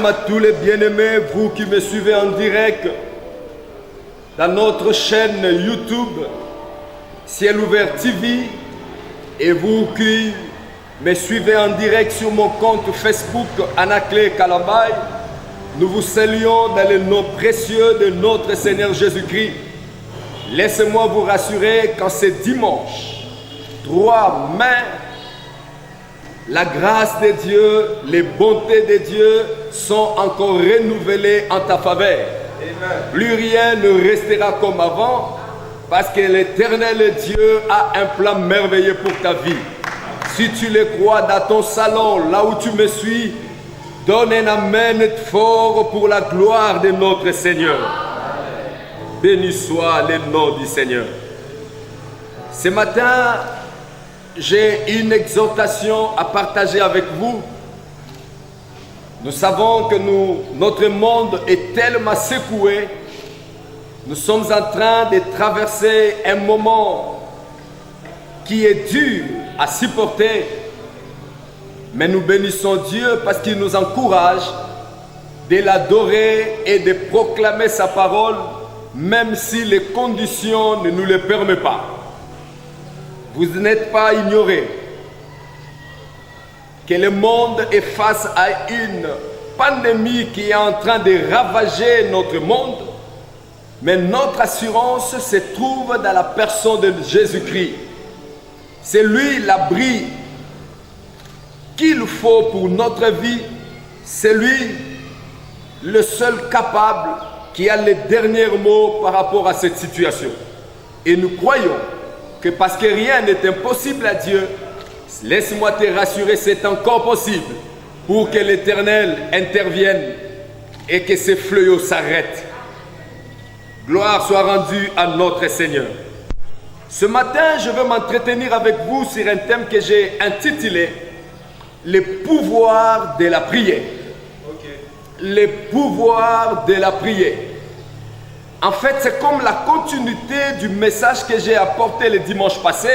à tous les bien-aimés, vous qui me suivez en direct dans notre chaîne YouTube Ciel Ouvert TV et vous qui me suivez en direct sur mon compte Facebook Anaclé Kalambay. Nous vous saluons dans le nom précieux de notre Seigneur Jésus-Christ. Laissez-moi vous rassurer qu'en ce dimanche 3 mai, la grâce de Dieu, les bontés de Dieu sont encore renouvelées en ta faveur. Amen. Plus rien ne restera comme avant parce que l'Éternel Dieu a un plan merveilleux pour ta vie. Si tu le crois dans ton salon, là où tu me suis, donne un amen fort pour la gloire de notre Seigneur. Amen. Béni soit le nom du Seigneur. Ce matin, j'ai une exhortation à partager avec vous. Nous savons que notre monde est tellement secoué. Nous sommes en train de traverser un moment qui est dur à supporter. Mais nous bénissons Dieu parce qu'il nous encourage de l'adorer et de proclamer sa parole, même si les conditions ne nous le permettent pas. Vous n'êtes pas ignorés que le monde est face à une pandémie qui est en train de ravager notre monde, mais notre assurance se trouve dans la personne de Jésus-Christ. C'est lui l'abri qu'il faut pour notre vie. C'est lui le seul capable qui a les derniers mots par rapport à cette situation. Et nous croyons que parce que rien n'est impossible à Dieu, laisse-moi te rassurer, c'est encore possible pour que l'Éternel intervienne et que ces fléaux s'arrêtent. Gloire soit rendue à notre Seigneur. Ce matin, je veux m'entretenir avec vous sur un thème que j'ai intitulé « Le pouvoir de la prière ». Le pouvoir de la prière. En fait, c'est comme la continuité du message que j'ai apporté le dimanche passé,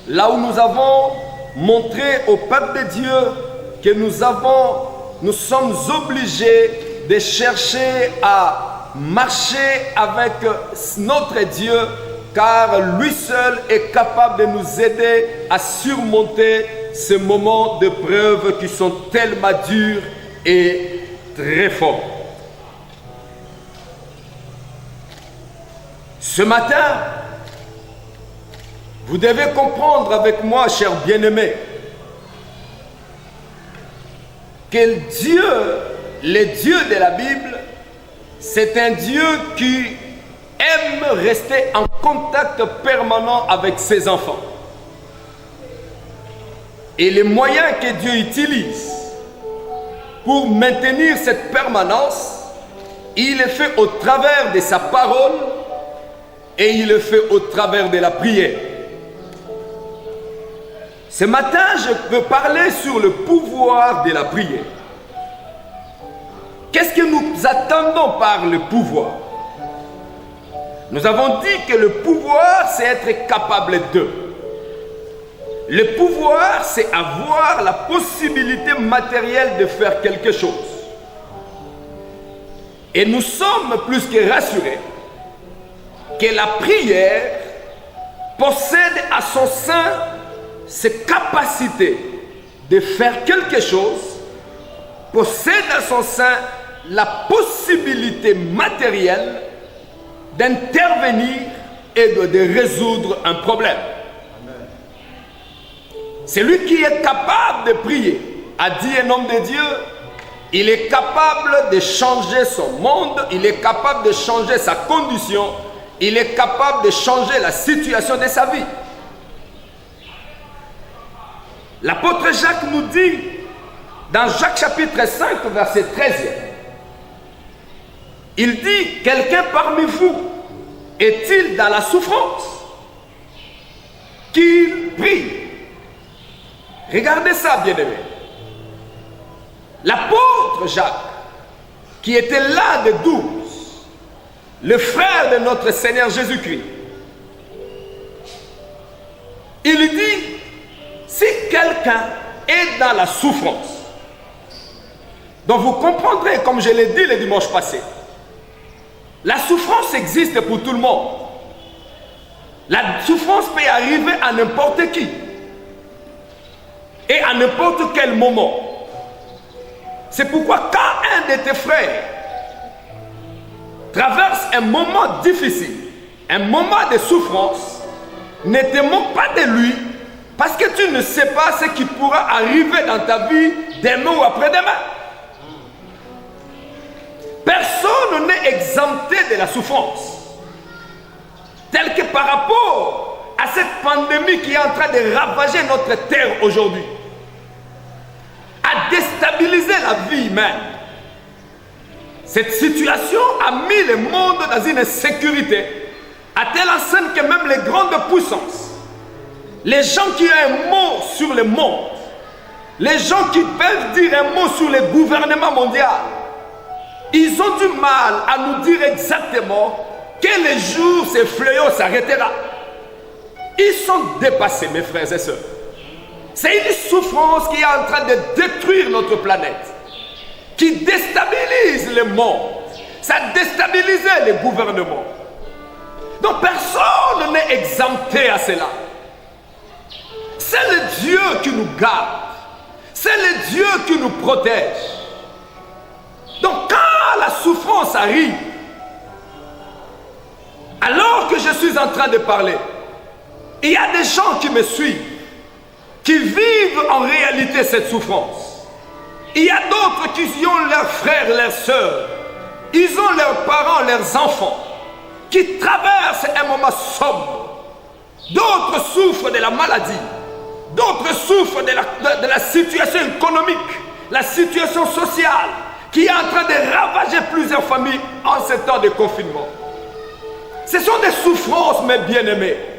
là où nous avons montré au peuple de Dieu que nous sommes obligés de chercher à marcher avec notre Dieu, car lui seul est capable de nous aider à surmonter ces moments de preuve qui sont tellement durs et très forts. Ce matin, vous devez comprendre avec moi, chers bien-aimés, que Dieu, le Dieu de la Bible, c'est un Dieu qui aime rester en contact permanent avec ses enfants. Et les moyens que Dieu utilise pour maintenir cette permanence, il le fait au travers de sa parole et il le fait au travers de la prière. Ce matin, je veux parler sur le pouvoir de la prière. Qu'est-ce que nous attendons par le pouvoir? Nous avons dit que le pouvoir, c'est être capable de. Le pouvoir, c'est avoir la possibilité matérielle de faire quelque chose. Et nous sommes plus que rassurés que la prière possède à son sein ces capacités de faire quelque chose, possède à son sein la possibilité matérielle d'intervenir et de résoudre un problème. Celui qui est capable de prier, a dit un homme de Dieu, il est capable de changer son monde, il est capable de changer sa condition, il est capable de changer la situation de sa vie. L'apôtre Jacques nous dit, dans Jacques chapitre 5, verset 13, il dit, quelqu'un parmi vous est-il dans la souffrance qu'il prie? Regardez ça, bien-aimés. L'apôtre Jacques, qui était l'un des 12, le frère de notre Seigneur Jésus-Christ, il dit, si quelqu'un est dans la souffrance, Donc vous comprendrez, comme je l'ai dit le dimanche passé, la souffrance existe pour tout le monde. La souffrance peut arriver à n'importe qui et à n'importe quel moment. C'est pourquoi quand un de tes frères traverse un moment difficile, un moment de souffrance, ne te moque pas de lui, parce que tu ne sais pas ce qui pourra arriver dans ta vie demain ou après-demain. Personne n'est exempté de la souffrance. Tel que par rapport à cette pandémie qui est en train de ravager notre terre aujourd'hui, a déstabilisé la vie humaine. Cette situation a mis le monde dans une insécurité, à telle enseigne que même les grandes puissances, les gens qui ont un mot sur le monde, les gens qui peuvent dire un mot sur le gouvernement mondial, ils ont du mal à nous dire exactement quel jour ce fléau s'arrêtera. Ils sont dépassés, mes frères et sœurs. C'est une souffrance qui est en train de détruire notre planète, qui déstabilise le monde. Ça déstabilise les gouvernements. Donc personne n'est exempté à cela. C'est le Dieu qui nous garde. C'est le Dieu qui nous protège. Donc quand la souffrance arrive, alors que je suis en train de parler, il y a des gens qui me suivent, qui vivent en réalité cette souffrance. Il y a d'autres qui ont leurs frères, leurs sœurs, ils ont leurs parents, leurs enfants, qui traversent un moment sombre. D'autres souffrent de la maladie, d'autres souffrent de la situation économique, la situation sociale, qui est en train de ravager plusieurs familles en ce temps de confinement. Ce sont des souffrances, mes bien-aimés.